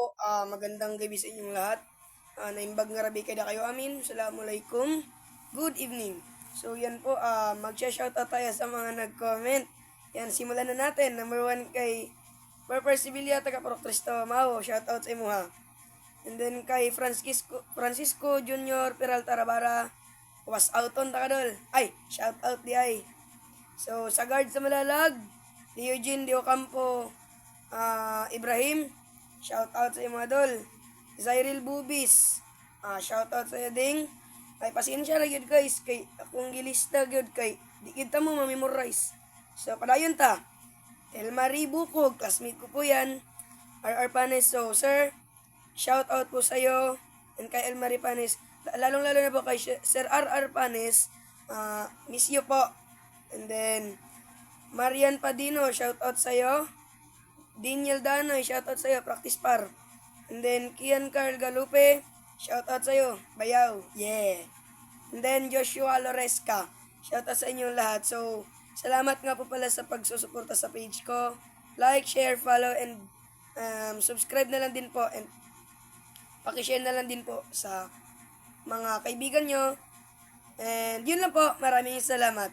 po, magandang gabi sa inyong lahat. Naimbag nga rabi kada kayo amin. Assalamualaikum. Good evening. So yan po, magsha-shoutout tayo sa mga nag-comment. Yan, simulan na natin. Number 1 kay Purper Sibilia, taga Purok Cristo, Mao. Shoutout sa imo ha. And then kay Francisco Junior Peralta Rabara. Was outon takadol. Ay, shoutout di ay. So sa guard sa Malalag, di Eugene Di Ocampo, Ibrahim, shout out sa mga dol. Zyril Bubis, shout out sa ding. Ay pasensya ra gyud guys kay akong gilista gyud kay di kita mo ma-memorize. So padayon ta. Elmarie Bukog, classmate ko po yan. RR Panes. So sir, shout out po sa iyo and kay Elmarie Panes. Lalong-lalo na po kay Sir RR Panes. Miss you po. And then Marian Padino, shout out sa iyo. Daniel Danoy, shoutout sa'yo, practice par. And then, Kian Carl Galupe, shoutout sa'yo, Bayaw, yeah. And then, Joshua Loresca, shoutout sa inyong lahat. So, salamat nga po pala sa pagsusuporta sa page ko. Like, share, follow, and subscribe na lang din po. And pakishare na lang din po sa mga kaibigan nyo. And yun lang po, maraming salamat.